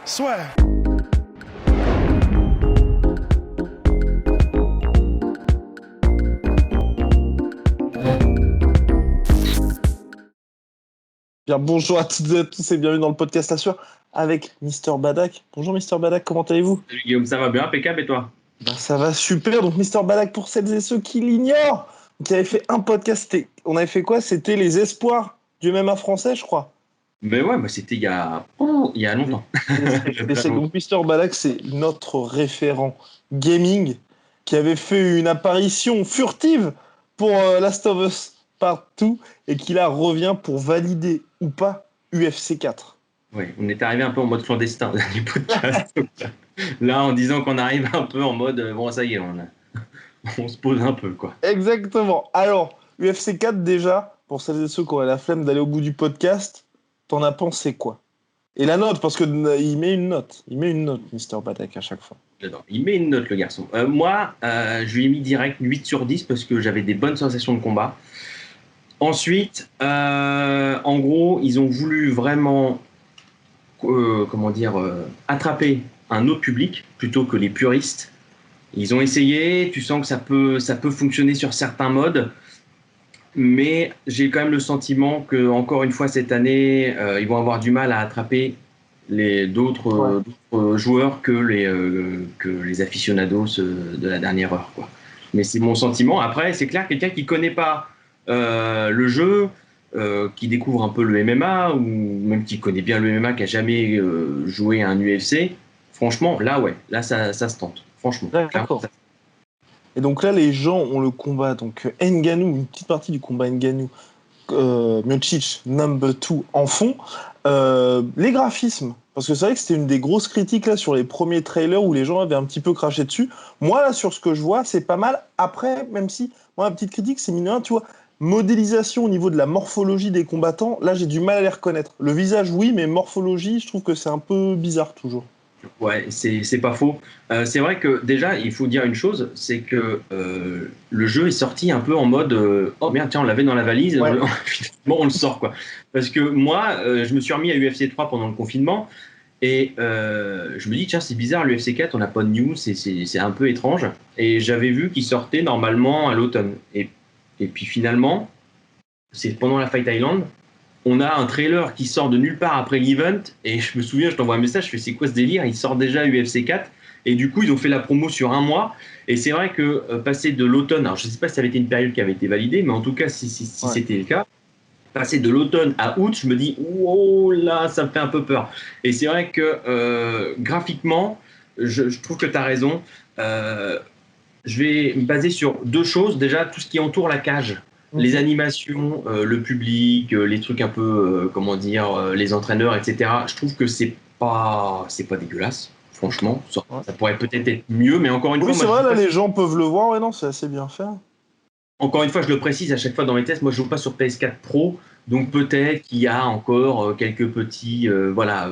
Soit. Bien, bonjour à toutes et à tous et bienvenue dans le podcast La Sueur avec Mister Badak. Bonjour Mister Badak, comment allez-vous? Salut Guillaume, ça va bien, impeccable et toi? Ça va super. Donc Mister Badak, pour celles et ceux qui l'ignorent, qui avait fait un podcast, on avait fait quoi? C'était les espoirs du MMA français, je crois. Mais ouais, c'était il y a longtemps. Donc Mister Badak, c'est notre référent gaming qui avait fait une apparition furtive pour Last of Us Partout et qui là revient pour valider ou pas UFC 4. Ouais, on est arrivé un peu en mode clandestin du podcast. Là, en disant qu'on arrive un peu en mode bon, ça y est, on se pose un peu, quoi. Exactement. Alors, UFC 4 déjà, pour celles et ceux qui auraient la flemme d'aller au bout du podcast, t'en as pensé quoi? Et la note, parce que il met une note, Mister Badak, à chaque fois. J'adore. Il met une note, le garçon. Moi, je lui ai mis direct 8 sur 10 parce que j'avais des bonnes sensations de combat. Ensuite, en gros, ils ont voulu vraiment attraper un autre public plutôt que les puristes. Ils ont essayé, tu sens que ça peut fonctionner sur certains modes, mais j'ai quand même le sentiment que encore une fois cette année, ils vont avoir du mal à attraper d'autres joueurs que les aficionados de la dernière heure, quoi. Mais c'est mon sentiment. Après, c'est clair, quelqu'un qui connaît pas le jeu, qui découvre un peu le MMA, ou même qui connaît bien le MMA, qui a jamais joué à un UFC, franchement, là ça se tente. Franchement. D'accord. Et donc là, les gens ont le combat. Donc Ngannou, une petite partie du combat Ngannou, Miocic, number 2 en fond. Les graphismes, parce que c'est vrai que c'était une des grosses critiques là sur les premiers trailers où les gens avaient un petit peu craché dessus. Moi, là, sur ce que je vois, c'est pas mal. Après, même si, moi, ma petite critique, c'est mineur, tu vois, modélisation au niveau de la morphologie des combattants, là, j'ai du mal à les reconnaître. Le visage, oui, mais morphologie, je trouve que c'est un peu bizarre toujours. Ouais, c'est pas faux. C'est vrai que déjà, il faut dire une chose, c'est que le jeu est sorti un peu en mode oh merde, tiens, on l'avait dans la valise, Ouais. Finalement on le sort, quoi. Parce que moi, je me suis remis à UFC 3 pendant le confinement et je me dis tiens, c'est bizarre, l'UFC 4, on n'a pas de news, c'est un peu étrange. Et j'avais vu qu'il sortait normalement à l'automne. Et puis finalement, c'est pendant la Fight Island. On a un trailer qui sort de nulle part après l'event, et je me souviens, je t'envoie un message, je fais c'est quoi ce délire? Il sort déjà UFC 4, et du coup ils ont fait la promo sur un mois, et c'est vrai que passer de l'automne, alors je ne sais pas si ça avait été une période qui avait été validée, mais en tout cas si c'était le cas, passer de l'automne à août, je me dis oh là, ça me fait un peu peur. Et c'est vrai que graphiquement, je trouve que tu as raison. Je vais me baser sur deux choses. Déjà, tout ce qui entoure la cage. Les animations, le public, les trucs un peu, les entraîneurs, etc. Je trouve que c'est pas dégueulasse, franchement. Ça pourrait peut-être être mieux, mais encore une fois... Oui, c'est vrai, là, les gens peuvent le voir, ouais, non, c'est assez bien fait. Encore une fois, je le précise à chaque fois dans mes tests, moi je joue pas sur PS4 Pro, donc peut-être qu'il y a encore quelques petits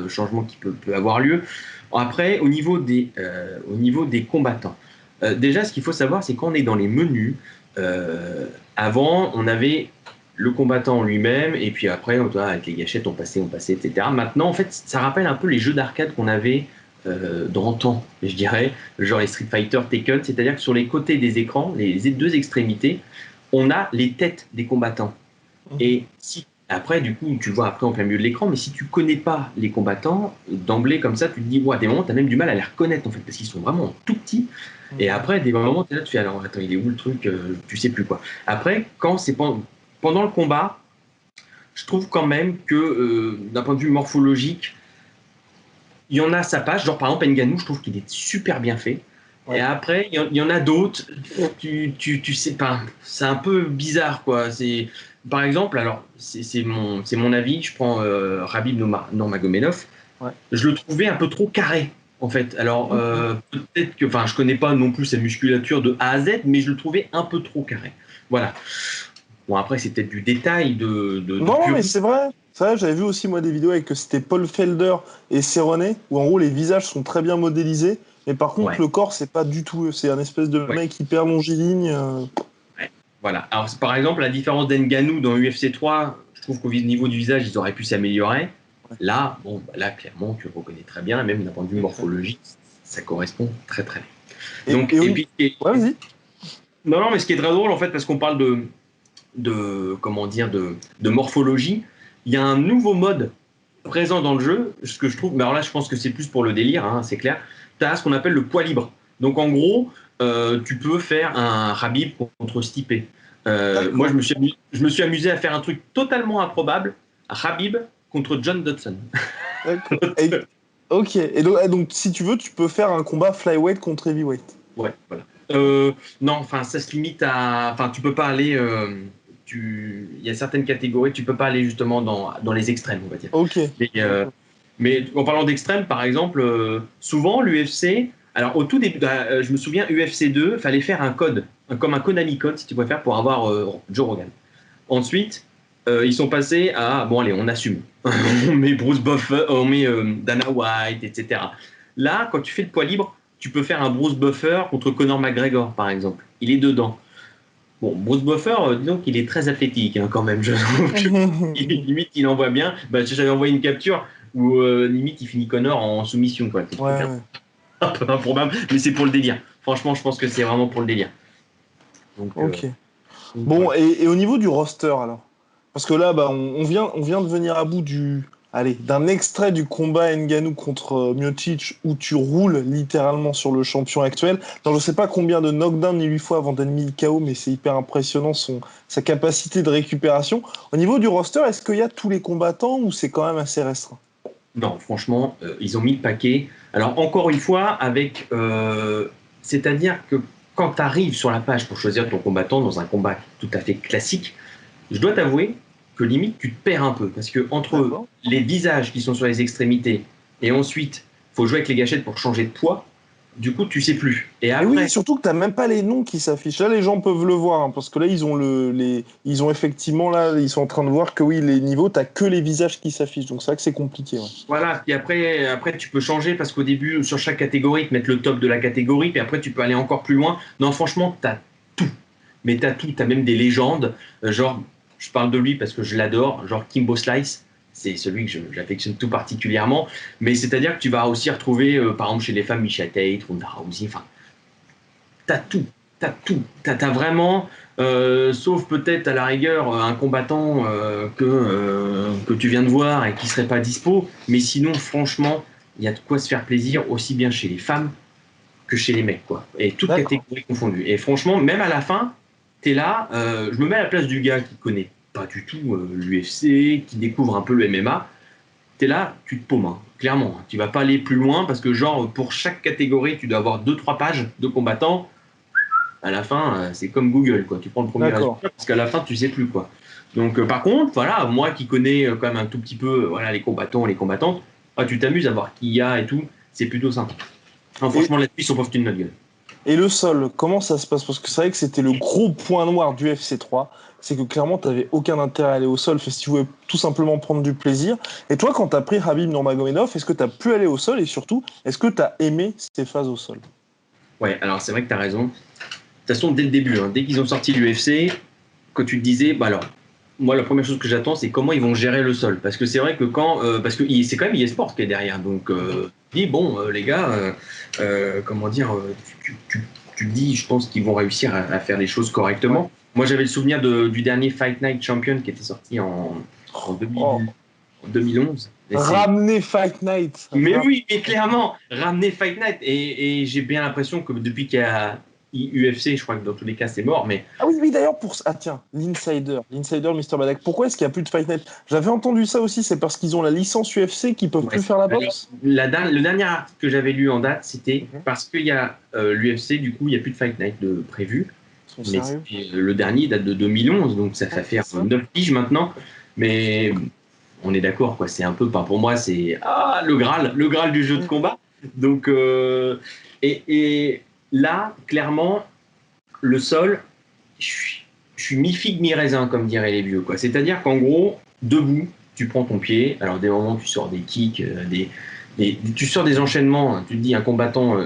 changements qui peuvent avoir lieu. Après, au niveau des combattants, déjà ce qu'il faut savoir, c'est quand on est dans les menus, avant on avait le combattant lui-même, et puis après, avec les gâchettes, on passait, etc. Maintenant, en fait, ça rappelle un peu les jeux d'arcade qu'on avait d'antan, je dirais, genre les Street Fighter, Tekken, c'est-à-dire que sur les côtés des écrans, les deux extrémités, on a les têtes des combattants. Et si après, du coup, tu le vois après en plein milieu de l'écran, mais si tu connais pas les combattants, d'emblée comme ça, tu te dis, ouais, à des moments, tu as même du mal à les reconnaître, en fait, parce qu'ils sont vraiment tout petits. Et après, des moments, tu es là, tu fais, alors, attends, il est où le truc, tu sais plus quoi. Après, quand c'est pendant le combat, je trouve quand même que, d'un point de vue morphologique, il y en a sa page, genre par exemple Ngannou, je trouve qu'il est super bien fait. Ouais. Et après, il y en a d'autres, tu sais pas, c'est un peu bizarre, quoi. Par exemple, alors, c'est mon avis, je prends Khabib Nurmagomedov, ouais. Je le trouvais un peu trop carré, en fait. Alors, peut-être que, je connais pas non plus sa musculature de A à Z, mais je le trouvais un peu trop carré. Voilà. Bon, après, c'est peut-être du détail Non, mais c'est vrai. C'est vrai, j'avais vu aussi, moi, des vidéos avec que c'était Paul Felder et Cerrone, où en gros, les visages sont très bien modélisés, mais par contre, le corps, c'est pas du tout eux. C'est un espèce de mec hyper longiligne. Ouais. Voilà. Alors, par exemple, la différence d'Ngannou dans UFC 3, je trouve qu'au niveau du visage, ils auraient pu s'améliorer. Là, bon, bah là, clairement, tu le reconnais très bien, et même d'un point de vue morphologique, ça correspond très très bien. Donc, et puis, Ouais, vas-y. non, mais ce qui est très drôle, en fait, parce qu'on parle comment dire, de morphologie, il y a un nouveau mode présent dans le jeu, ce que je trouve, mais alors là, je pense que c'est plus pour le délire, hein, c'est clair. Tu as ce qu'on appelle le poids libre. Donc, en gros, tu peux faire un Khabib contre Stipe. Moi, je me suis amusé à faire un truc totalement improbable, Khabib contre John Dodson. D'accord. Ok. Et donc, si tu veux, tu peux faire un combat flyweight contre heavyweight. Ouais, voilà. Non, enfin, ça se limite à. Enfin, tu peux pas aller. Il y a certaines catégories, tu peux pas aller justement dans les extrêmes, on va dire. Ok. Mais en parlant d'extrêmes, par exemple, souvent l'UFC. Alors, au tout début, je me souviens, UFC 2, fallait faire un code, comme un Konami code, si tu préfères, pour avoir Joe Rogan. Ensuite, ils sont passés à. Bon, allez, on assume. On met Bruce Buffer, on met Dana White, etc. Là, quand tu fais le poids libre, tu peux faire un Bruce Buffer contre Conor McGregor, par exemple. Il est dedans. Bon, Bruce Buffer, disons qu'il est très athlétique, hein, quand même. Je trouve que limite, il envoie bien. Bah, j'avais envoyé une capture où limite, il finit Conor en soumission, quoi. C'est Ouais. un peu improbable, mais c'est pour le délire. Franchement, je pense que c'est vraiment pour le délire. Donc, Ok. Bon, voilà. et au niveau du roster, alors? Parce que là, bah, on vient de venir à bout d'un extrait du combat Ngannou contre Miocic où tu roules littéralement sur le champion actuel. Alors, je sais pas combien de knockdowns il lui faut avant d'être mis KO, mais c'est hyper impressionnant sa capacité de récupération. Au niveau du roster, est-ce qu'il y a tous les combattants ou c'est quand même assez restreint? Non, franchement, ils ont mis le paquet. Alors, encore une fois, c'est-à-dire que quand tu arrives sur la page pour choisir ton combattant dans un combat tout à fait classique, je dois t'avouer que limite, tu te perds un peu. Parce que entre les visages qui sont sur les extrémités et ensuite, il faut jouer avec les gâchettes pour changer de poids, du coup, tu sais plus. Et Et oui, après, surtout que t'as même pas les noms qui s'affichent. Là, les gens peuvent le voir, hein, parce que là, ils ont effectivement, là, ils sont en train de voir que oui, les niveaux, t'as que les visages qui s'affichent. Donc c'est vrai que c'est compliqué. Ouais. voilà, puis après, tu peux changer parce qu'au début, sur chaque catégorie, ils te mettent le top de la catégorie, puis après, tu peux aller encore plus loin. Non, franchement, t'as tout. Mais t'as tout, t'as même des légendes. Genre, je parle de lui parce que je l'adore, genre Kimbo Slice, c'est celui que j'affectionne tout particulièrement. Mais c'est-à-dire que tu vas aussi retrouver, par exemple, chez les femmes, Micha Tate, Ronda Rousey, enfin, t'as tout. T'as tout. T'as vraiment, sauf peut-être à la rigueur un combattant que tu viens de voir et qui serait pas dispo. Mais sinon, franchement, il y a de quoi se faire plaisir aussi bien chez les femmes que chez les mecs, quoi. Et toutes D'accord. catégories confondues. Et franchement, même à la fin, t'es là, je me mets à la place du gars qui connaît pas du tout l'UFC, qui découvre un peu le MMA. T'es là, tu te paumes, hein, clairement. Tu vas pas aller plus loin parce que, genre, pour chaque catégorie, tu dois avoir 2-3 pages de combattants. À la fin, c'est comme Google, quoi. Tu prends le premier D'accord. résultat parce qu'à la fin, tu sais plus, quoi. Donc, par contre, voilà, moi qui connais quand même un tout petit peu voilà, les combattants, les combattantes, tu t'amuses à voir qui y a et tout. C'est plutôt sympa. Non, Et, franchement, là-dessus, ils sont pas foutus de notre gueule. et le sol, comment ça se passe? Parce que c'est vrai que c'était le gros point noir du FC 3. C'est que clairement, t'avais aucun intérêt à aller au sol, si tu voulais tout simplement prendre du plaisir. Et toi, quand t'as pris Khabib Nurmagomedov, est-ce que t'as pu aller au sol? Et surtout, est-ce que t'as aimé ces phases au sol? Ouais, alors c'est vrai que tu as raison. De toute façon, dès le début, hein, dès qu'ils ont sorti l'UFC, quand tu te disais, bah alors, moi, la première chose que j'attends, c'est comment ils vont gérer le sol. Parce que c'est vrai que parce que c'est quand même eSport qui est derrière. Donc, tu dis, bon, les gars, comment dire, tu te dis, je pense qu'ils vont réussir à faire les choses correctement. Ouais. Moi, j'avais le souvenir du dernier Fight Night Champion qui était sorti en Oh. 2011. Ramener Fight Night. Mais oui, mais clairement, ramener Fight Night. Et j'ai bien l'impression que depuis qu'il y a UFC, je crois que dans tous les cas, c'est mort. Mais Ah oui, oui, d'ailleurs, Ah tiens, l'insider Mr. Badak. Pourquoi est-ce qu'il n'y a plus de Fight Night? J'avais entendu ça aussi, c'est parce qu'ils ont la licence UFC qu'ils peuvent ouais, plus faire la alors, boxe? le dernier article que j'avais lu en date, c'était Mhm. parce qu'il y a l'UFC, du coup, il n'y a plus de Fight Night de prévu. Ils sont Mais sérieux? le dernier date de 2011, donc ça fait faire 9 piges maintenant. Mais on est d'accord, quoi. C'est un peu, pour moi, c'est le Graal du jeu de combat. Donc, et là, clairement, le sol, je suis mi-figue, mi-raisin, comme diraient les vieux, quoi. C'est-à-dire qu'en gros, debout, tu prends ton pied. Alors, des moments, tu sors des kicks, tu sors des enchaînements. Tu te dis, un combattant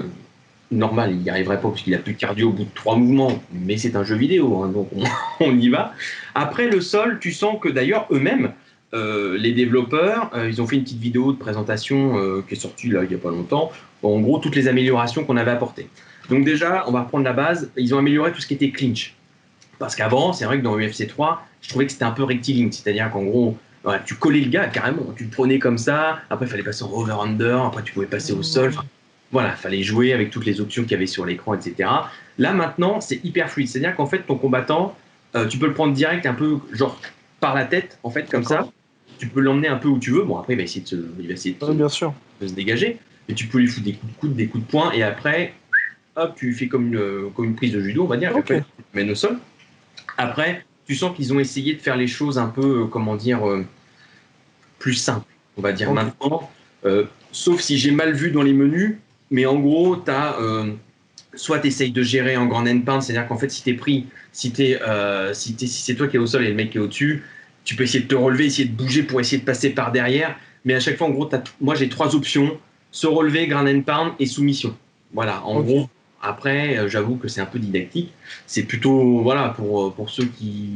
normal, il n'y arriverait pas parce qu'il a plus de cardio au bout de 3 mouvements. Mais c'est un jeu vidéo, hein, donc on y va. Après, le sol, tu sens que d'ailleurs, eux-mêmes, les développeurs, ils ont fait une petite vidéo de présentation qui est sortie là, il n'y a pas longtemps. En gros, toutes les améliorations qu'on avait apportées. Donc déjà, on va reprendre la base. Ils ont amélioré tout ce qui était clinch. Parce qu'avant, c'est vrai que dans UFC 3, je trouvais que c'était un peu rectiligne. C'est-à-dire qu'en gros, voilà, tu collais le gars carrément. Tu le prenais comme ça. Après, il fallait passer en over-under. Après, tu pouvais passer au sol. Enfin, voilà, il fallait jouer avec toutes les options qu'il y avait sur l'écran, etc. Là, maintenant, c'est hyper fluide. C'est-à-dire qu'en fait, ton combattant, tu peux le prendre direct un peu genre par la tête, en fait, comme ça. Tu peux l'emmener un peu où tu veux. Bon, après, il va essayer Bien sûr. de se dégager. Mais tu peux lui foutre des coups de coude, des coups de poing. Et après, hop, tu fais comme une prise de judo, on va dire. Ok. Après, tu te mènes au sol. Après, tu sens qu'ils ont essayé de faire les choses un peu, comment dire, plus simples, on va dire maintenant. Sauf si j'ai mal vu dans les menus, mais en gros, tu as soit tu essayes de gérer en grand end pound, c'est-à-dire qu'en fait, si tu es pris, si c'est toi qui es au sol et le mec qui est au-dessus, tu peux essayer de te relever, essayer de bouger pour essayer de passer par derrière. Mais à chaque fois, en gros, moi, j'ai 3 options: se relever, ground and pound et soumission. Voilà, en gros. Après, j'avoue que c'est un peu didactique. C'est plutôt, voilà, pour ceux qui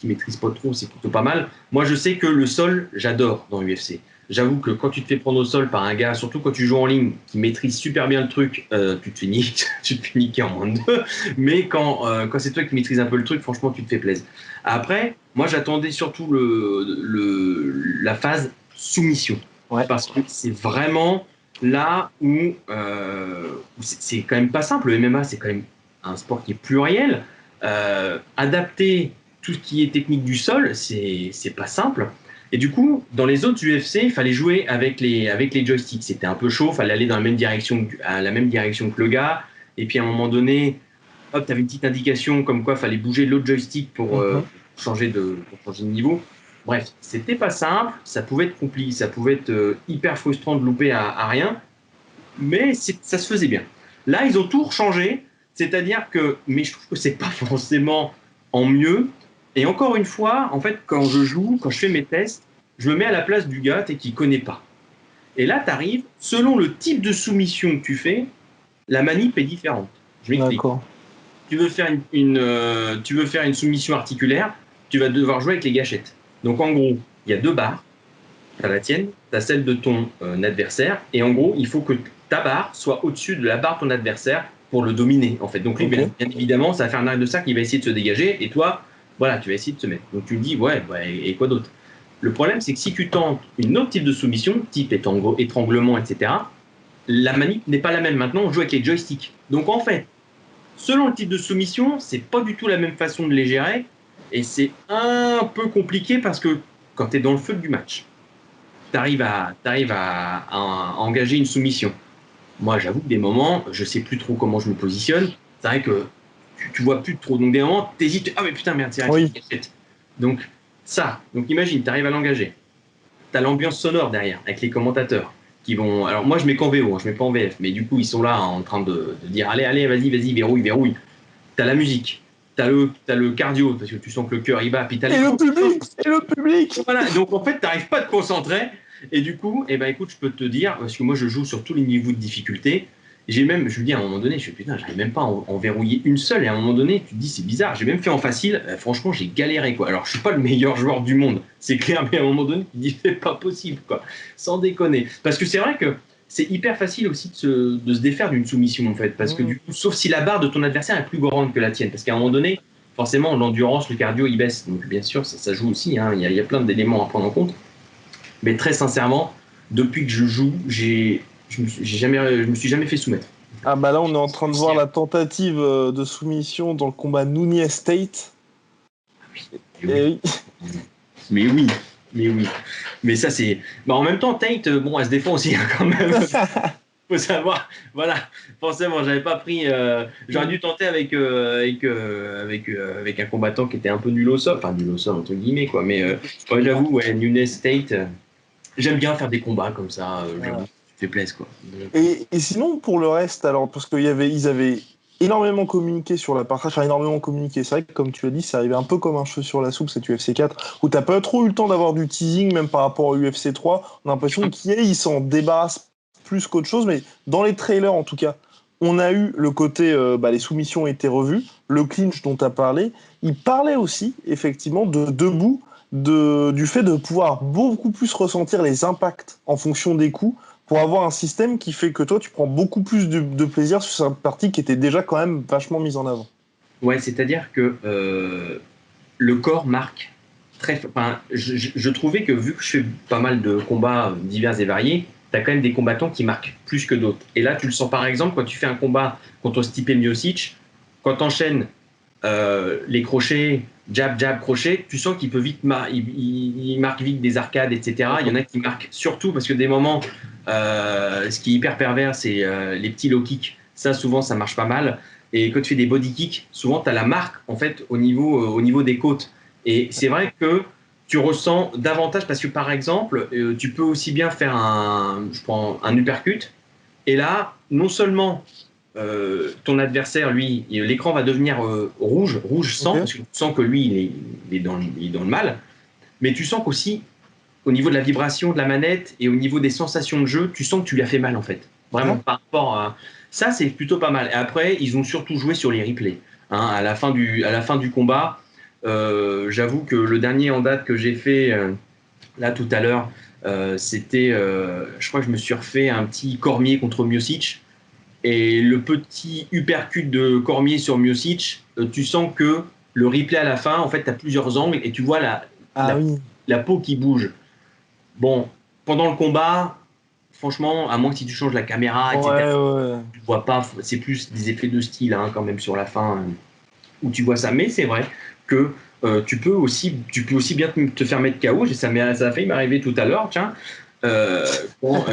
maîtrisent pas trop, c'est plutôt pas mal. Moi, je sais que le sol, j'adore dans UFC. J'avoue que quand tu te fais prendre au sol par un gars, surtout quand tu joues en ligne, qui maîtrise super bien le truc, tu te fais niquer en moins de 2. Mais quand c'est toi qui maîtrise un peu le truc, franchement, tu te fais plaisir. Après, moi, j'attendais surtout la phase soumission. Ouais. Parce que c'est vraiment là où c'est quand même pas simple. Le MMA, c'est quand même un sport qui est pluriel. Adapter tout ce qui est technique du sol, c'est pas simple. Et du coup, dans les autres UFC, il fallait jouer avec les joysticks. C'était un peu chaud, il fallait aller dans la même direction que le gars. Et puis à un moment donné, hop, tu avais une petite indication comme quoi il fallait bouger l'autre joystick pour changer de niveau. Bref, c'était pas simple, ça pouvait être compliqué, ça pouvait être hyper frustrant de louper à rien, mais ça se faisait bien. Là, ils ont tout rechangé, c'est-à-dire que, mais je trouve que c'est pas forcément en mieux. Et encore une fois, en fait, quand je joue, quand je fais mes tests, je me mets à la place du gars qui connaît pas. Et là, tu arrives, selon le type de soumission que tu fais, la manip est différente. Je m'explique. D'accord. Tu veux faire une soumission articulaire, tu vas devoir jouer avec les gâchettes. Donc en gros, il y a 2 barres. Tu as la tienne, tu as celle de ton adversaire. Et en gros, il faut que ta barre soit au-dessus de la barre de ton adversaire pour le dominer, en fait. Donc lui, bien évidemment, ça va faire un arrêt de cercle, il va essayer de se dégager. Et toi, voilà, tu vas essayer de te mettre. Donc tu me dis, ouais, et quoi d'autre? Le problème, c'est que si tu tentes une autre type de soumission, type étranglement, etc., la manip n'est pas la même. Maintenant, on joue avec les joysticks. Donc en fait, selon le type de soumission, c'est pas du tout la même façon de les gérer. Et c'est un peu compliqué parce que quand tu es dans le feu du match, tu arrives à engager une soumission. Moi, j'avoue que des moments, je sais plus trop comment je me positionne. C'est vrai que tu vois plus trop. Donc des moments, tu hésites. Ah mais putain, merde, c'est vrai. Donc imagine, tu arrives à l'engager. Tu as l'ambiance sonore derrière, avec les commentateurs qui vont. Alors moi, je mets qu'en VO, je mets pas en VF, mais du coup, ils sont là en train de dire allez, vas-y, verrouille. Tu as la musique, tu as le cardio, parce que tu sens que le cœur il bat, puis tu as le public. Voilà, donc en fait, tu n'arrives pas à te concentrer. Et du coup, écoute, je peux te dire, parce que moi, je joue sur tous les niveaux de difficulté. Je me dis à un moment donné, putain, j'arrive même pas à en verrouiller une seule. Et à un moment donné, tu te dis, c'est bizarre. J'ai même fait en facile. Franchement, j'ai galéré, quoi. Alors, je suis pas le meilleur joueur du monde, c'est clair, mais à un moment donné, tu te dis, c'est pas possible, quoi. Sans déconner. Parce que c'est vrai que c'est hyper facile aussi de se défaire d'une soumission, en fait. Parce que du coup, sauf si la barre de ton adversaire est plus grande que la tienne. Parce qu'à un moment donné, forcément, l'endurance, le cardio, il baisse. Donc, bien sûr, ça joue aussi. Hein. Il y a plein d'éléments à prendre en compte. Mais très sincèrement, depuis que je joue, je me suis jamais fait soumettre. Ah bah là, on est en train de voir la tentative de soumission dans le combat Nunez-Tate. Oui. Mais oui. Mais ça, c'est... Bah, en même temps, Tate, bon, elle se défend aussi, hein, quand même. Faut savoir, voilà, forcément, j'avais pas pris. J'aurais dû tenter avec un combattant qui était un peu nul au sol, enfin nul au sol entre guillemets quoi. Mais ouais, j'avoue, ouais, Nunez Tate, j'aime bien faire des combats comme ça. J'avoue, ça fait plaisir quoi. Et sinon pour le reste, alors parce qu'ils avaient énormément communiqué sur la partage, enfin énormément communiqué. C'est vrai que comme tu as dit, c'est arrivé un peu comme un cheveu sur la soupe cette UFC 4 où t'as pas trop eu le temps d'avoir du teasing, même par rapport à UFC 3. On a l'impression qu'ils s'en débarrassent plus qu'autre chose, mais dans les trailers en tout cas, on a eu le côté, les soumissions étaient revues, le clinch dont tu as parlé. Il parlait aussi effectivement de debout du fait de pouvoir beaucoup plus ressentir les impacts en fonction des coups pour avoir un système qui fait que toi, tu prends beaucoup plus de plaisir sur cette partie qui était déjà quand même vachement mise en avant. Ouais, c'est-à-dire que le corps marque très. Enfin, je trouvais que vu que je fais pas mal de combats divers et variés, tu as quand même des combattants qui marquent plus que d'autres. Et là, tu le sens par exemple quand tu fais un combat contre Stipe Miocic, quand tu enchaînes les crochets, jab, jab, crochet, tu sens qu'il peut vite il marque vite des arcades, etc. Il y en a qui marquent surtout parce que des moments, ce qui est hyper pervers, c'est les petits low kicks. Ça, souvent, ça marche pas mal. Et quand tu fais des body kicks, souvent, tu as la marque en fait au niveau des côtes. Et c'est vrai que tu ressens davantage parce que par exemple, tu peux aussi bien faire je prends un uppercut. Et là, non seulement ton adversaire, lui, l'écran va devenir rouge sang, Okay. parce que tu sens que lui, il est dans le mal, mais tu sens qu'aussi, au niveau de la vibration de la manette et au niveau des sensations de jeu, tu sens que tu lui as fait mal, en fait. Vraiment, Ouais. par rapport à... Ça, c'est plutôt pas mal. Et après, ils ont surtout joué sur les replays. Hein, à la fin du combat, j'avoue que le dernier en date que j'ai fait, là, tout à l'heure, c'était... je crois que je me suis refait un petit Cormier contre Miocic. Et le petit uppercut de Cormier sur Miocic, tu sens que le replay à la fin, en fait, tu as plusieurs angles et tu vois Ah oui. la peau qui bouge. Bon, pendant le combat, franchement, à moins que si tu changes la caméra, etc., Ouais, ouais. tu vois pas, c'est plus des effets de style hein, quand même sur la fin où tu vois ça. Mais c'est vrai que tu peux aussi bien te faire mettre KO. Ça a failli m'arriver tout à l'heure, tiens. Euh, quand,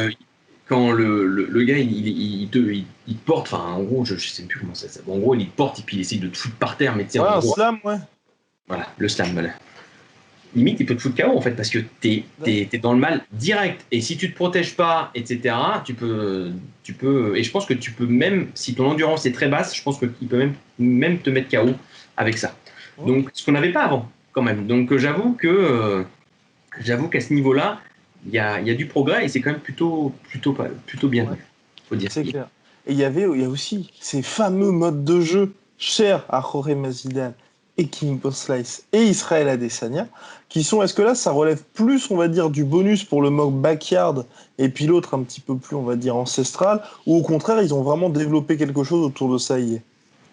quand le gars il te porte, enfin en gros je sais plus comment ça s'appelle. En gros il te porte et puis il essaye de te foutre par terre, mais tu sais Ouais, en un gros slam, ouais. voilà le slam voilà. Limite il peut te foutre KO en fait parce que t'es dans le mal direct et si tu te protèges pas etc tu peux et je pense que tu peux même si ton endurance est très basse je pense qu'il peut même te mettre KO avec ça. Donc ce qu'on n'avait pas avant quand même. Donc j'avoue qu'à ce niveau-là il y a du progrès et c'est quand même plutôt bien Ouais. vu. Faut dire ce C'est qu'il y a. clair. Et il y a aussi ces fameux modes de jeu chers à Jorge Masvidal et Kimbo Slice et Israël Adesanya, qui sont, est-ce que là, ça relève plus, on va dire, du bonus pour le mode backyard et puis l'autre un petit peu plus, on va dire, ancestral, ou au contraire, ils ont vraiment développé quelque chose autour de ça hier?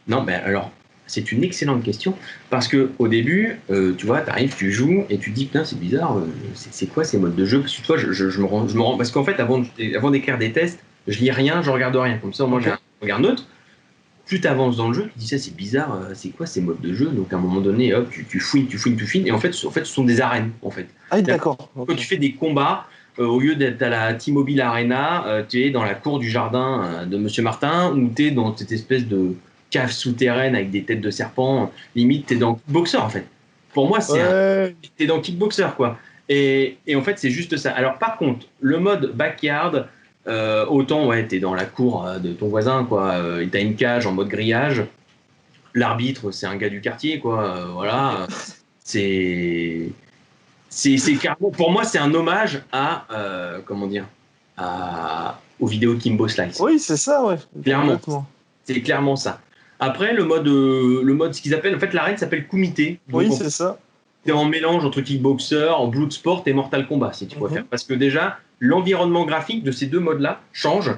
Non, ben alors, c'est une excellente question parce que au début, tu vois, tu arrives, tu joues et tu te dis putain, c'est bizarre, c'est quoi ces modes de jeu? Parce que toi, je me rends parce qu'en fait, avant d'écrire des tests, je lis rien, je regarde rien. Comme ça, moi, j'ai Ok. un regard neutre. Plus tu avances dans le jeu, tu te dis ça, c'est bizarre, c'est quoi ces modes de jeu? Donc à un moment donné, hop, tu fouines, et en fait, ce sont des arènes, en fait. Ah, oui, C'est-à-dire que d'accord. quand Ok. tu fais des combats, au lieu d'être à la T-Mobile Arena, tu es dans la cour du jardin de Monsieur Martin, ou tu es dans cette espèce de cave souterraine avec des têtes de serpents. Limite, tu es dans Kickboxer, en fait. Pour moi, Ouais. t'es dans Kickboxer, quoi. Et en fait, c'est juste ça. Alors, par contre, le mode backyard, autant, ouais, t'es dans la cour de ton voisin, quoi. T'as une cage en mode grillage. L'arbitre, c'est un gars du quartier, quoi. Voilà. C'est carrément, pour moi, c'est un hommage à, comment dire, aux vidéos de Kimbo Slice. Oui, c'est ça, ouais. Clairement. Complètement. C'est clairement ça. Après, ce qu'ils appellent, en fait, l'arène s'appelle Kumite. Donc, Oui, en fait, c'est ça. c'est en mélange entre Kickboxer, en Bloodsport et Mortal Kombat, si tu préfères. Mhm. Parce que déjà, l'environnement graphique de ces deux modes-là change.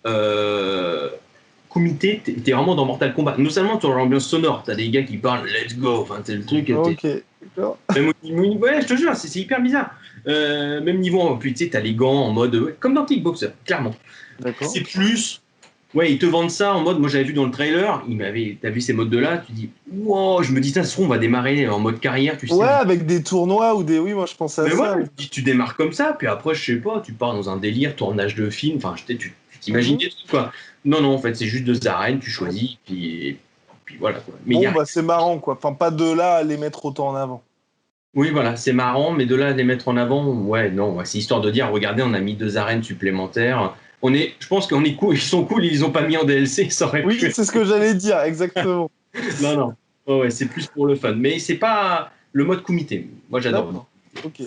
Euh, Kumite, t'es vraiment dans Mortal Kombat. Non seulement tu as l'ambiance sonore, t'as des gars qui parlent Let's go, enfin, c'est le truc. Ok. D'accord. Même ouais, je te jure, c'est hyper bizarre. Même niveau, puis tu sais, t'as les gants en mode. Ouais, comme dans Kickboxer, clairement. D'accord. C'est plus. Ouais, ils te vendent ça en mode. Moi, j'avais vu dans le trailer, t'as vu ces modes-là, tu dis, wow, je me dis, ça se trouve, on va démarrer en mode carrière, tu sais. Ouais, avec des tournois ou des... Oui, moi, je pensais à Mais ça. voilà, Oui. tu démarres comme ça, puis après, je sais pas, tu pars dans un délire, tournage de film, enfin, tu t'imagines Mhm. des trucs, quoi. Non, non, en fait, c'est juste deux arènes, tu choisis, puis voilà, quoi. Mais il y Bon, a. bah, c'est marrant, quoi. Enfin, pas de là à les mettre autant en avant. Oui, voilà, c'est marrant, mais de là à les mettre en avant, ouais, non, ouais, c'est histoire de dire, regardez, on a mis deux arènes supplémentaires. Je pense qu'on est cool, ils sont cool, ils les ont pas mis en DLC, ça aurait Oui, pu. c'est ce que j'allais dire, exactement. Non, non. Ouais, ouais, c'est plus pour le fun. Mais c'est pas le mode comité. Moi, j'adore. D'accord. Ok.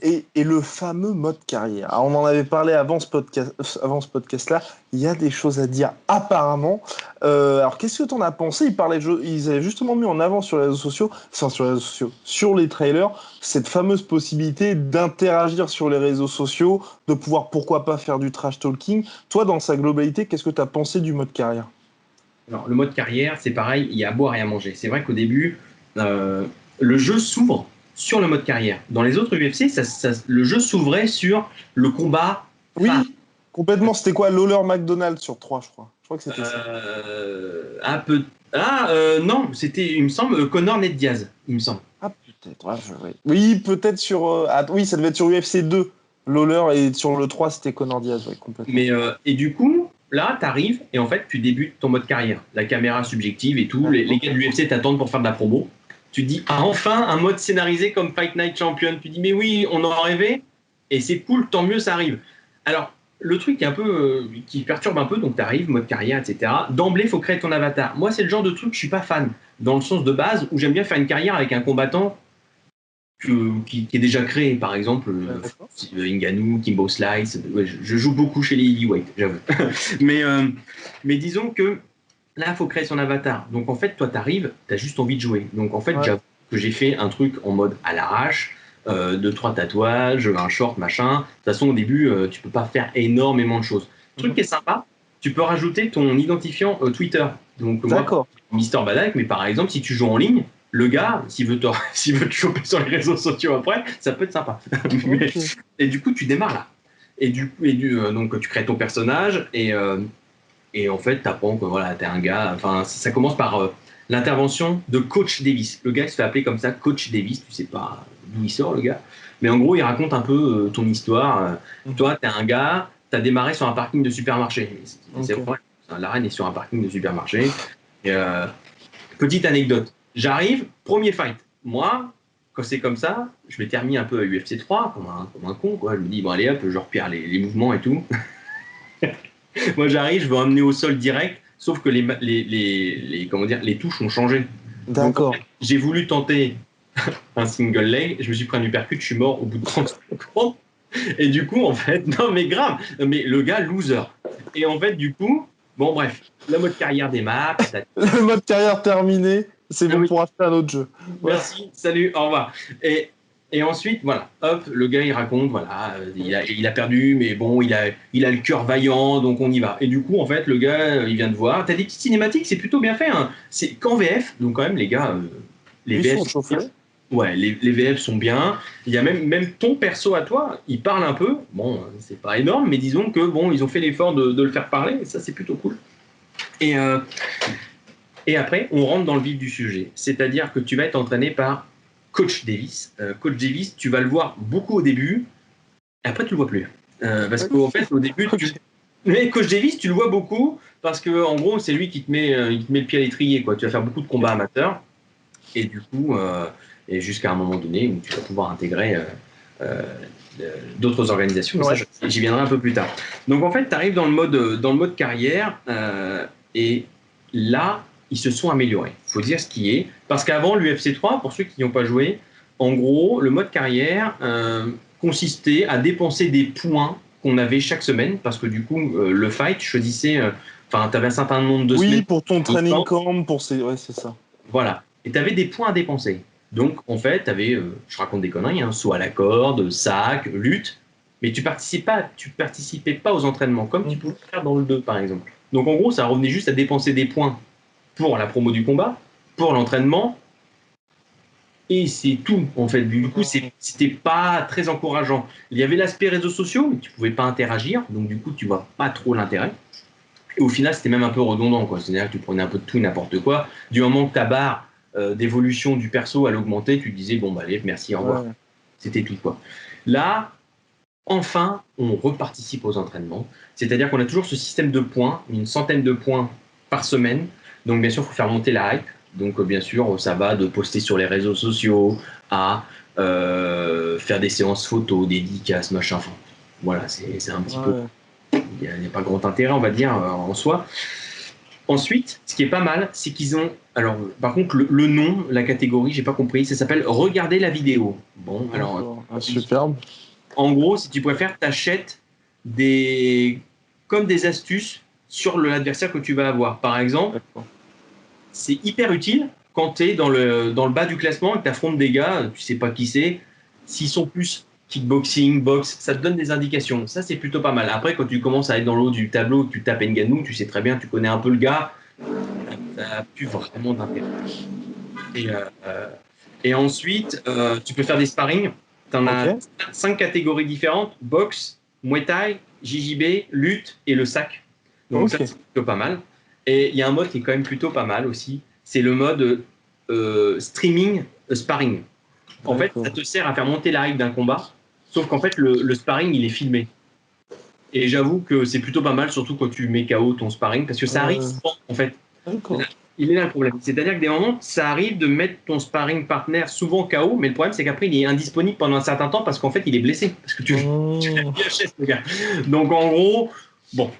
Et le fameux mode carrière. Alors, on en avait parlé avant ce podcast-là. Il y a des choses à dire apparemment. Alors, qu'est-ce que tu en as pensé? Ils avaient justement mis en avant sur les réseaux sociaux, enfin sur les réseaux sociaux, sur les trailers, cette fameuse possibilité d'interagir sur les réseaux sociaux, de pouvoir pourquoi pas faire du trash talking. Toi, dans sa globalité, qu'est-ce que tu as pensé du mode carrière? Alors, le mode carrière, c'est pareil, il y a à boire et à manger. C'est vrai qu'au début, le jeu s'ouvre sur le mode carrière. Dans les autres UFC, le jeu s'ouvrait sur le combat face. Oui, complètement. C'était quoi? Lawler McDonald sur 3, je crois. Je crois que c'était ça. Un peu. Non, c'était, il me semble, Connor Ned Diaz, il me semble. Ah, peut-être. Ouais, oui, peut-être sur. Oui, ça devait être sur UFC 2. Lawler et sur le 3, c'était Conor Diaz, ouais, complètement. Mais, et du coup, là, tu arrives et en fait, tu débutes ton mode carrière. La caméra subjective et tout. Les gars de l'UFC t'attendent pour faire de la promo. Tu te dis, ah, enfin, un mode scénarisé comme Fight Night Champion. Tu dis, mais oui, on en rêvait. Et c'est cool, tant mieux, ça arrive. Alors, le truc qui perturbe un peu, donc tu arrives, mode carrière, etc. D'emblée, il faut créer ton avatar. Moi, c'est le genre de truc que je suis pas fan, dans le sens de base, où j'aime bien faire une carrière avec un combattant qui est déjà créé, par exemple, Ngannou, Kimbo Slice. Ouais, je joue beaucoup chez les heavyweight, j'avoue. mais disons que là, il faut créer son avatar. Donc, en fait, toi, tu arrives, tu as juste envie de jouer. Donc, en fait, j'avoue que j'ai fait un truc en mode à l'arrache, 2-3 tatouages, un short, machin. De toute façon, au début, tu peux pas faire énormément de choses. Le truc qui est sympa, tu peux rajouter ton identifiant Twitter. Donc, moi, Mister Badak, mais par exemple, si tu joues en ligne, le gars, s'il veut te choper sur les réseaux sociaux après, ça peut être sympa. Et du coup, tu démarres là. Donc, tu crées ton personnage et en fait, tu apprends que voilà, tu es un gars. Enfin, ça commence par l'intervention de Coach Davis. Le gars qui se fait appeler comme ça, Coach Davis. Tu sais pas d'où il sort, le gars. Mais en gros, il raconte un peu ton histoire. Toi, tu es un gars, tu as démarré sur un parking de supermarché. C'est vrai, l'arène est sur un parking de supermarché. Et, petite anecdote. J'arrive, premier fight. Moi, quand c'est comme ça, je m'étais remis un peu à UFC 3 comme un con, quoi. Je me dis, bon, allez hop, je repère les mouvements et tout. Moi, j'arrive, je veux emmener au sol direct, sauf que les touches ont changé. D'accord. Donc, j'ai voulu tenter un single leg, je me suis pris un uppercut, je suis mort au bout de 30 secondes. Et du coup, en fait, non, mais grave, mais le gars, loser. Et en fait, du coup, bon, bref, le mode carrière démarre. Le mode carrière terminé, c'est bon pour acheter un autre jeu. Merci, salut, au revoir. Et ensuite, voilà, hop, le gars il raconte, voilà, il a perdu, mais bon, il a le cœur vaillant, donc on y va. Et du coup, en fait, le gars, il vient de voir. T'as des petites cinématiques, c'est plutôt bien fait. Hein. C'est qu'en VF, donc quand même, les gars, les VF sont chauffés. Ouais, les VF sont bien. Il y a même ton perso à toi, il parle un peu. Bon, c'est pas énorme, mais disons que bon, ils ont fait l'effort de le faire parler, et ça c'est plutôt cool. Et après, on rentre dans le vif du sujet. C'est-à-dire que tu vas être entraîné par Coach Davis. Coach Davis, tu vas le voir beaucoup au début, et après tu le vois plus. Parce qu'en fait, au début, mais Coach Davis, tu le vois beaucoup, parce qu'en gros, c'est lui qui te met le pied à l'étrier. Quoi. Tu vas faire beaucoup de combats amateurs, et du coup, et jusqu'à un moment donné où tu vas pouvoir intégrer d'autres organisations. Ouais. Ça, j'y viendrai un peu plus tard. Donc en fait, tu arrives dans le mode carrière, et là, ils se sont améliorés. Il faut dire ce qui est. Parce qu'avant, l'UFC 3, pour ceux qui n'y ont pas joué, en gros, le mode carrière consistait à dépenser des points qu'on avait chaque semaine, parce que du coup, le fight choisissait... Enfin, tu avais un certain nombre de semaines. Oui, pour ton training camp, pour ces... Ouais, c'est ça. Voilà. Et tu avais des points à dépenser. Donc, en fait, tu avais, je raconte des conneries, hein, saut à la corde, sac, lutte, mais tu participais pas aux entraînements, comme tu pouvais le faire dans le 2, par exemple. Donc, en gros, ça revenait juste à dépenser des points pour la promo du combat, pour l'entraînement, et c'est tout, en fait. Du coup, c'était pas très encourageant. Il y avait l'aspect réseaux sociaux, mais tu pouvais pas interagir, donc du coup, tu vois pas trop l'intérêt. Et au final, c'était même un peu redondant, quoi. C'est-à-dire que tu prenais un peu de tout et n'importe quoi. Du moment que ta barre d'évolution du perso allait augmenter, tu te disais, bon, bah, allez, merci, au revoir. Ouais. C'était tout, quoi. Là, enfin, on reparticipe aux entraînements. C'est-à-dire qu'on a toujours ce système de points, une centaine de points par semaine. Donc, bien sûr, il faut faire monter la hype. Donc, bien sûr, ça va de poster sur les réseaux sociaux à faire des séances photos, dédicaces, machin. Enfin, voilà, c'est un petit peu... Il n'y a pas grand intérêt, on va dire, en soi. Ensuite, ce qui est pas mal, c'est qu'ils ont. Alors, par contre, le nom, la catégorie, j'ai pas compris. Ça s'appelle Regarder la vidéo. Bon, alors, superbe. en gros, si tu préfères, t'achètes comme des astuces sur l'adversaire que tu vas avoir. Par exemple, c'est hyper utile quand tu es dans le bas du classement et que tu affrontes des gars, tu sais pas qui c'est. S'ils sont plus kickboxing, boxe, ça te donne des indications. Ça, c'est plutôt pas mal. Après, quand tu commences à être dans le haut du tableau, que tu tapes Ngannou, tu sais très bien, tu connais un peu le gars, ça n'a plus vraiment d'intérêt. Et ensuite, tu peux faire des sparring. Tu en as 5 catégories différentes: boxe, muay thai, JJB, lutte et le sac. Donc ça, c'est plutôt pas mal. Et il y a un mode qui est quand même plutôt pas mal aussi. C'est le mode streaming sparring. En fait, ça te sert à faire monter la règle d'un combat, sauf qu'en fait, le sparring, il est filmé. Et j'avoue que c'est plutôt pas mal, surtout quand tu mets KO ton sparring, parce que ça arrive souvent, en fait. Il est là le problème. C'est-à-dire que des moments, ça arrive de mettre ton sparring partner souvent KO, mais le problème, c'est qu'après, il est indisponible pendant un certain temps parce qu'en fait, il est blessé. Parce que tu l'as mis à chaise, le gars. Donc, en gros, bon.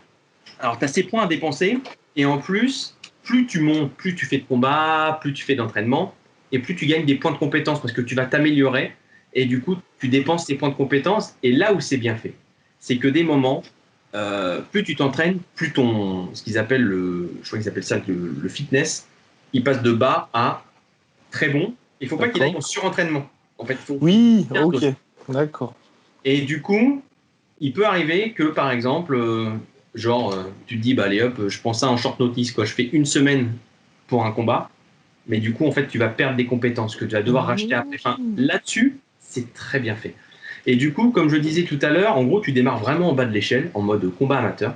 Alors, tu as ces points à dépenser. Et en plus, plus tu montes, plus tu fais de combat, plus tu fais d'entraînement, et plus tu gagnes des points de compétence parce que tu vas t'améliorer. Et du coup, tu dépenses tes points de compétence. Et là où c'est bien fait, c'est que des moments, plus tu t'entraînes, plus ce qu'ils appellent je crois qu'ils appellent ça le fitness, il passe de bas à très bon. Il ne faut pas qu'il aille en surentraînement. En fait, d'accord. Et du coup, il peut arriver que, par exemple, tu te dis, bah allez hop, je prends ça en short notice, quoi. Je fais une semaine pour un combat, mais du coup, en fait, tu vas perdre des compétences que tu vas devoir racheter après. Enfin, là-dessus, c'est très bien fait. Et du coup, comme je disais tout à l'heure, en gros, tu démarres vraiment en bas de l'échelle, en mode combat amateur.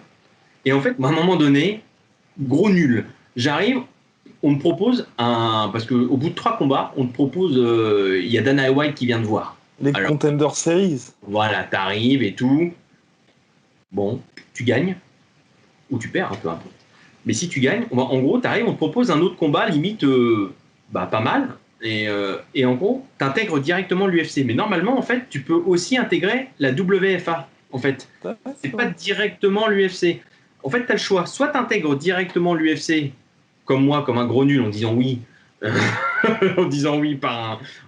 Et en fait, à un moment donné, gros nul. J'arrive, on me propose parce qu'au bout de 3 combats, on te propose, il y a Dana White qui vient te voir. Les Contender Series. Voilà, t'arrives et tout. Bon, tu gagnes ou tu perds un peu. Mais si tu gagnes, en gros, t'arrives, on te propose un autre combat, limite, pas mal. Et en gros, tu intègres directement l'UFC. Mais normalement, en fait, tu peux aussi intégrer la WFA. En fait, c'est pas directement l'UFC. En fait, tu as le choix. Soit tu intègres directement l'UFC, comme moi, comme un gros nul, en disant oui, en disant oui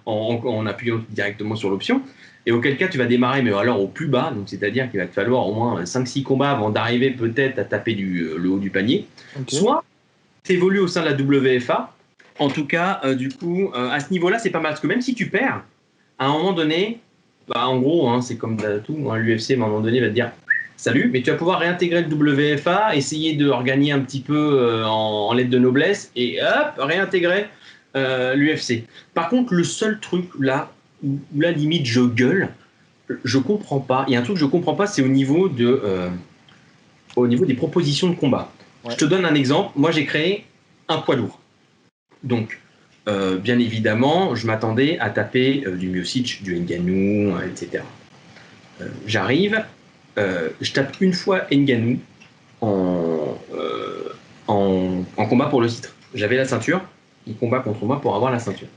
en appuyant directement sur l'option. Et auquel cas, tu vas démarrer, mais alors au plus bas. Donc, c'est-à-dire qu'il va te falloir au moins 5-6 combats avant d'arriver peut-être à taper le haut du panier. Soit tu évolues au sein de la WFA. En tout cas, du coup, à ce niveau-là, c'est pas mal. Parce que même si tu perds, à un moment donné, en gros, c'est comme tout. L'UFC, à un moment donné, va te dire salut, mais tu vas pouvoir réintégrer le WFA, essayer de regagner un petit peu en lettre de noblesse et hop, réintégrer l'UFC. Par contre, le seul truc là, où la limite je gueule, je comprends pas. Il y a un truc que je comprends pas, c'est au niveau des propositions de combat. Je te donne un exemple. Moi, j'ai créé un poids lourd. Donc, bien évidemment, je m'attendais à taper du Miocic, du Ngannou, etc. J'arrive, je tape une fois Ngannou en combat pour le titre. J'avais la ceinture, il combat contre moi pour avoir la ceinture.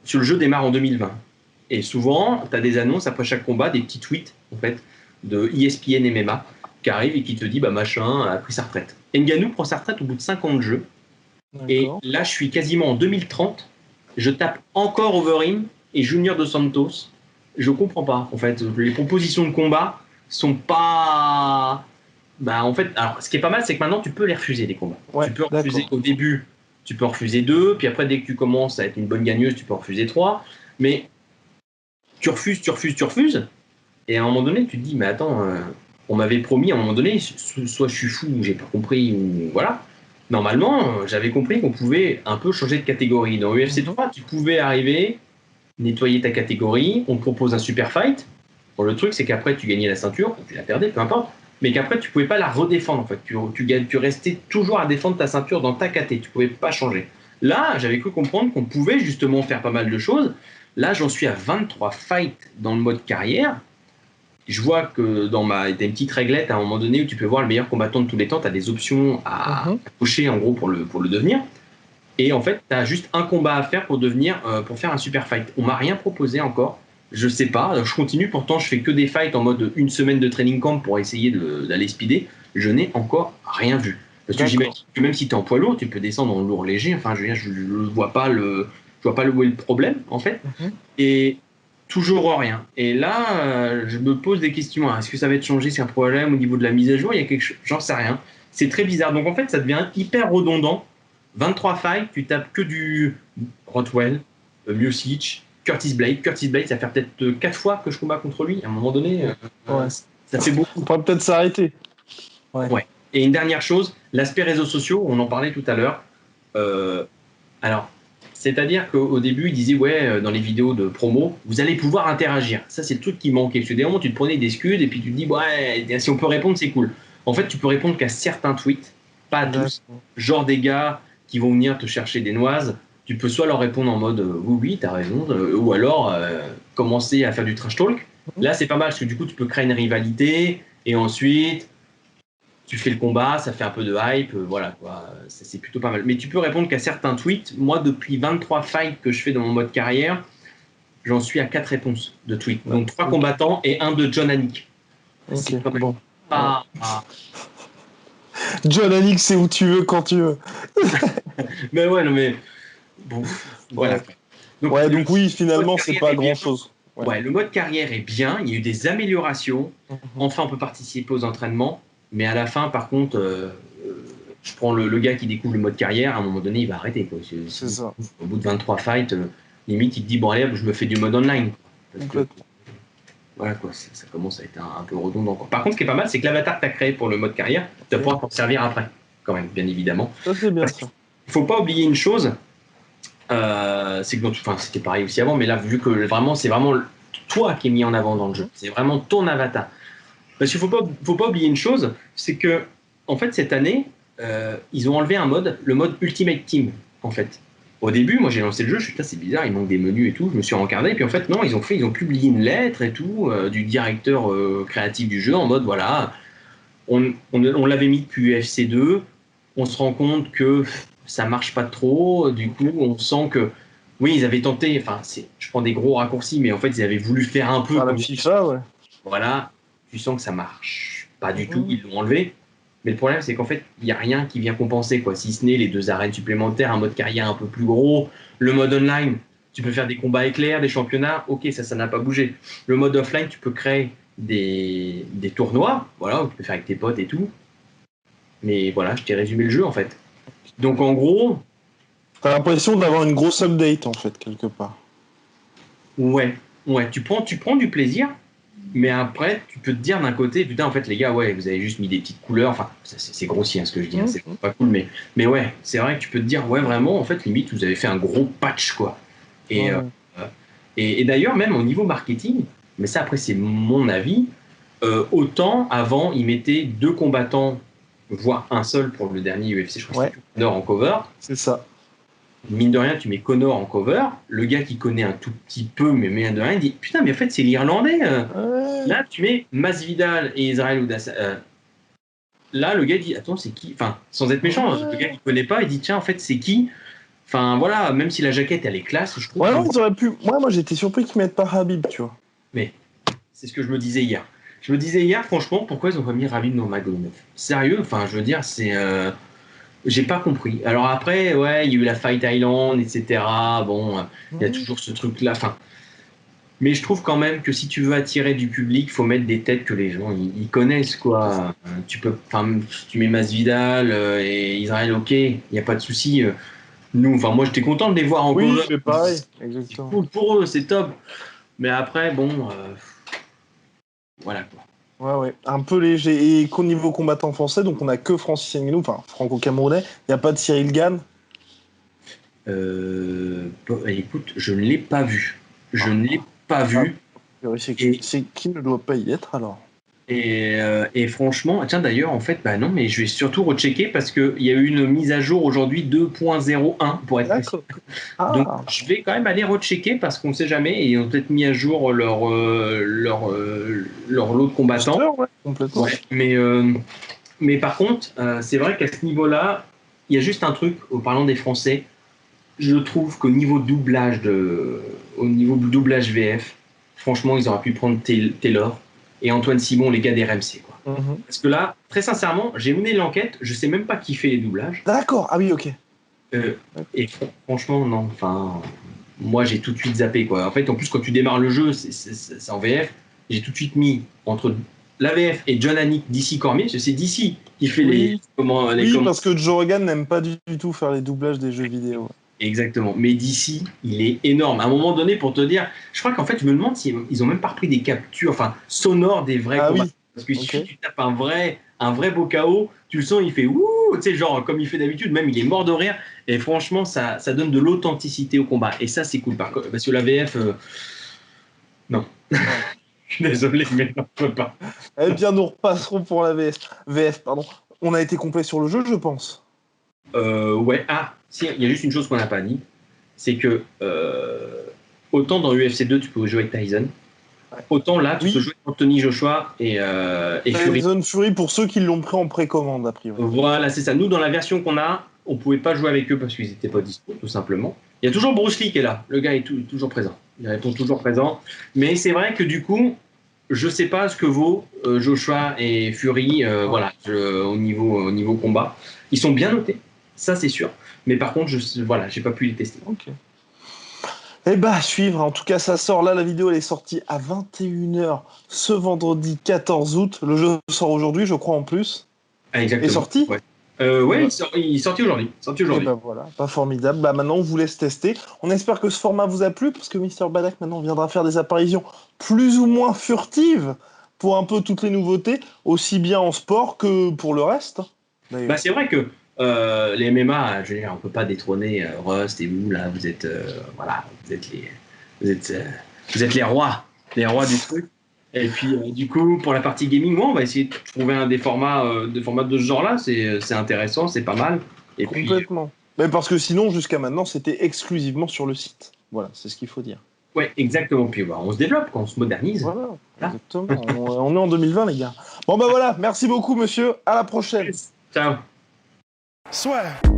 Sur le jeu démarre en 2020. Et souvent, tu as des annonces après chaque combat, des petits tweets, en fait, de ESPN MMA qui arrivent et qui te dit, machin a pris sa retraite. Ngannou prend sa retraite au bout de 5 ans de jeu. Et là, je suis quasiment en 2030. Je tape encore Overeem et Junior Dos Santos. Je comprends pas. En fait, les propositions de combat sont pas. En fait, alors, ce qui est pas mal, c'est que maintenant, tu peux les refuser, les combats. Tu peux refuser au début, tu peux en refuser 2. Puis après, dès que tu commences à être une bonne gagneuse, tu peux en refuser 3. Mais tu refuses. Et à un moment donné, tu te dis, mais attends, on m'avait promis à un moment donné, soit je suis fou ou j'ai pas compris, ou voilà. Normalement, j'avais compris qu'on pouvait un peu changer de catégorie. Dans UFC 3, tu pouvais arriver, nettoyer ta catégorie, on te propose un super fight. Bon, le truc, c'est qu'après, tu gagnais la ceinture, tu la perdais, peu importe, mais qu'après, tu pouvais pas la redéfendre. En fait. Tu restais toujours à défendre ta ceinture dans ta caté, tu pouvais pas changer. Là, j'avais cru comprendre qu'on pouvait justement faire pas mal de choses. Là, j'en suis à 23 fights dans le mode carrière. Je vois que t'as une petite réglette à un moment donné où tu peux voir le meilleur combattant de tous les temps, tu as des options à cocher en gros pour le devenir. Et en fait, tu as juste un combat à faire pour faire un super fight. On m'a rien proposé encore. Je sais pas, je continue, pourtant je fais que des fights en mode une semaine de training camp pour essayer d'aller speeder. Je n'ai encore rien vu. Parce que j'imagine que même si tu es en poids lourd, tu peux descendre en lourd léger. Enfin, je veux dire, je ne vois pas où est le problème, en fait. Et toujours rien. Et là, je me pose des questions. Est-ce que ça va être changé? C'est un problème au niveau de la mise à jour? Il y a quelque chose, j'en sais rien. C'est très bizarre. Donc en fait, ça devient hyper redondant. 23 fights, tu tapes que du Rothwell, Miocic, Curtis Blade. Curtis Blade, ça fait peut-être 4 fois que je combats contre lui. À un moment donné, ça fait beaucoup. On pourrait peut-être s'arrêter. Ouais. Et une dernière chose, l'aspect réseaux sociaux, on en parlait tout à l'heure. Alors, c'est-à-dire qu'au début, il disait, dans les vidéos de promo, vous allez pouvoir interagir. Ça, c'est le truc qui manquait. Parce que des moments, tu te prenais des scuds et puis tu te dis, si on peut répondre, c'est cool. En fait, tu peux répondre qu'à certains tweets, pas à tous. Genre des gars qui vont venir te chercher des noises, tu peux soit leur répondre en mode oui, t'as raison, ou alors commencer à faire du trash talk. Là, c'est pas mal parce que du coup, tu peux créer une rivalité et ensuite tu fais le combat, ça fait un peu de hype, voilà quoi, c'est plutôt pas mal. Mais tu peux répondre qu'à certains tweets. Moi, depuis 23 fights que je fais dans mon mode carrière, j'en suis à 4 réponses de tweets. Donc 3 combattants et un de John Anik. C'est quand même pas... John Anik, c'est où tu veux, quand tu veux. Mais bon, voilà. Donc oui, finalement, c'est pas grand-chose. Le mode carrière est bien, il y a eu des améliorations. Enfin, on peut participer aux entraînements. Mais à la fin, par contre, je prends le gars qui découvre le mode carrière, à un moment donné, il va arrêter. Quoi. C'est ça. Au bout de 23 fights, limite, il te dit, bon allez, je me fais du mode online. Parce que, voilà, quoi, ça commence à être un peu redondant. Quoi. Par contre, ce qui est pas mal, c'est que l'avatar que tu as créé pour le mode carrière, tu vas pouvoir t'en servir après, quand même, bien évidemment. Ça, c'est bien ça. Il ne faut pas oublier une chose, c'est que c'était pareil aussi avant, mais là, vu que c'est vraiment toi qui es mis en avant dans le jeu, c'est vraiment ton avatar. Parce qu'il ne faut pas oublier une chose, c'est que, en fait, cette année, ils ont enlevé le mode Ultimate Team, en fait. Au début, moi, j'ai lancé le jeu, je me suis dit, c'est bizarre, il manque des menus et tout, je me suis rencardé, et puis en fait, non, ils ont publié une lettre et tout, du directeur créatif du jeu, en mode, voilà, on l'avait mis depuis UFC 2, on se rend compte que ça marche pas trop, du coup, on sent que, oui, ils avaient tenté, je prends des gros raccourcis, mais en fait, ils avaient voulu faire un peu... la FIFA, ouais. Voilà, tu sens que ça marche pas du tout, ils l'ont enlevé. Mais le problème, c'est qu'en fait, il n'y a rien qui vient compenser, quoi. Si ce n'est les 2 arènes supplémentaires, un mode carrière un peu plus gros, le mode online, tu peux faire des combats éclairs, des championnats, ok, ça n'a pas bougé. Le mode offline, tu peux créer des tournois, voilà, où tu peux faire avec tes potes et tout. Mais voilà, je t'ai résumé le jeu, en fait. Donc, en gros... T'as l'impression d'avoir une grosse update, en fait, quelque part. Ouais, tu prends du plaisir. Mais après, tu peux te dire d'un côté, putain, en fait, les gars, vous avez juste mis des petites couleurs. Enfin, c'est grossier ce que je dis, c'est pas cool, mais ouais, c'est vrai que tu peux te dire, vraiment, en fait, limite, vous avez fait un gros patch, quoi. Et d'ailleurs, même au niveau marketing, mais ça, après, c'est mon avis, autant avant, ils mettaient 2 combattants, voire un seul pour le dernier UFC, je crois que c'était Connor en cover. C'est ça. Mine de rien, tu mets Connor en cover, le gars qui connaît un tout petit peu, mais mine de rien, il dit putain, mais en fait, c'est l'Irlandais. Là, tu mets Masvidal et Israël Oudassa. Là, le gars dit attends, c'est qui? Enfin, sans être méchant, le gars qui connaît pas, il dit tiens, en fait, c'est qui? Enfin, voilà, même si la jaquette, elle est classe, je trouve. Ouais, non, ils auraient pu. Moi, j'étais surpris qu'ils mettent pas Habib, tu vois. Mais c'est ce que je me disais hier. Je me disais hier, franchement, pourquoi ils ont pas mis Habib Nurmagomedov? Sérieux, enfin, je veux dire, c'est. J'ai pas compris. Alors après, il y a eu la Fight Island, etc. Bon, il y a toujours ce truc-là. Enfin, mais je trouve quand même que si tu veux attirer du public, il faut mettre des têtes que les gens ils connaissent, quoi. Tu mets Masvidal et Israël, ok, il n'y a pas de souci. Moi, j'étais content de les voir en cover. Oui, c'est pareil, exactement. Cool pour eux, c'est top. Mais après, bon, voilà, quoi. Ouais, un peu léger. Et qu'au niveau combattant français, donc on a que Francis Ngannou, enfin franco-camerounais, il n'y a pas de Cyril Gane. Écoute, je ne l'ai pas vu. Je ne l'ai pas vu. C'est qui ne doit pas y être alors? Et franchement, tiens d'ailleurs, en fait, non, mais je vais surtout rechecker parce qu'il y a eu une mise à jour aujourd'hui 2.01 pour être précis. Donc je vais quand même aller rechecker parce qu'on ne sait jamais et ils ont peut-être mis à jour leur lot de combattants. Ouais, complètement. Ouais, mais par contre, c'est vrai qu'à ce niveau-là, il y a juste un truc, en parlant des Français, je trouve qu'au niveau doublage VF, franchement, ils auraient pu prendre Taylor et Antoine Simon, les gars des RMC, quoi. Parce que là, très sincèrement, j'ai mené l'enquête, je sais même pas qui fait les doublages. D'accord, ah oui, ok. Et franchement, non. Enfin, moi, j'ai tout de suite zappé, quoi. En fait, en plus, quand tu démarres le jeu, c'est en VF. J'ai tout de suite mis entre la VF et John Hannick, DC Cormier, parce que c'est DC qui fait Oui. les Parce que Joe Rogan n'aime pas du tout faire les doublages des jeux vidéo. Exactement. Mais DC, il est énorme. À un moment donné, pour te dire, je crois qu'en fait, je me demande s'ils ont même pas repris des captures, enfin, sonores des vrais combats. Oui. Parce qu'il suffit que tu tapes un vrai beau KO, tu le sens, il fait ouh, tu sais, genre comme il fait d'habitude, même il est mort de rire. Et franchement, ça donne de l'authenticité au combat. Et ça, c'est cool. Parce que la VF, non. Je suis désolé, mais non, je peux pas. Eh bien, nous repasserons pour la VF, pardon. On a été complet sur le jeu, je pense. Ouais, si, il y a juste une chose qu'on n'a pas dit, c'est que autant dans UFC 2, tu peux jouer avec Tyson, autant là, tu peux jouer avec Anthony Joshua et Fury. Tyson Fury, pour ceux qui l'ont pris en précommande, a priori. Voilà, c'est ça. Nous, dans la version qu'on a, on pouvait pas jouer avec eux parce qu'ils n'étaient pas dispo, tout simplement. Il y a toujours Bruce Lee qui est là. Le gars est toujours présent. Il répond toujours présent. Mais c'est vrai que du coup, je sais pas ce que vaut Joshua et Fury, voilà, au niveau combat. Ils sont bien notés, ça c'est sûr. Mais par contre, j'ai pas pu les tester. Ok. Eh bah, à suivre. En tout cas, ça sort là. La vidéo, elle est sortie à 21h ce vendredi 14 août. Le jeu sort aujourd'hui, je crois, en plus. Exactement. Est sorti ? Ouais, il est sorti aujourd'hui. Et bah voilà, pas formidable. Bah maintenant, on vous laisse tester. On espère que ce format vous a plu, parce que Mister Badak maintenant viendra faire des apparitions plus ou moins furtives pour un peu toutes les nouveautés, aussi bien en sport que pour le reste. Bah, c'est vrai que les MMA, je veux dire, on peut pas détrôner Rust et vous là. Vous êtes vous êtes les rois du truc. Et puis du coup, pour la partie gaming, on va essayer de trouver des formats de ce genre-là. C'est intéressant, c'est pas mal. Et complètement. Mais parce que sinon, jusqu'à maintenant, c'était exclusivement sur le site. Voilà, c'est ce qu'il faut dire. Ouais, exactement. Puis on se développe, on se modernise. Voilà, exactement. on est en 2020, les gars. Bon bah voilà, merci beaucoup, monsieur. À la prochaine. Ciao. Swear.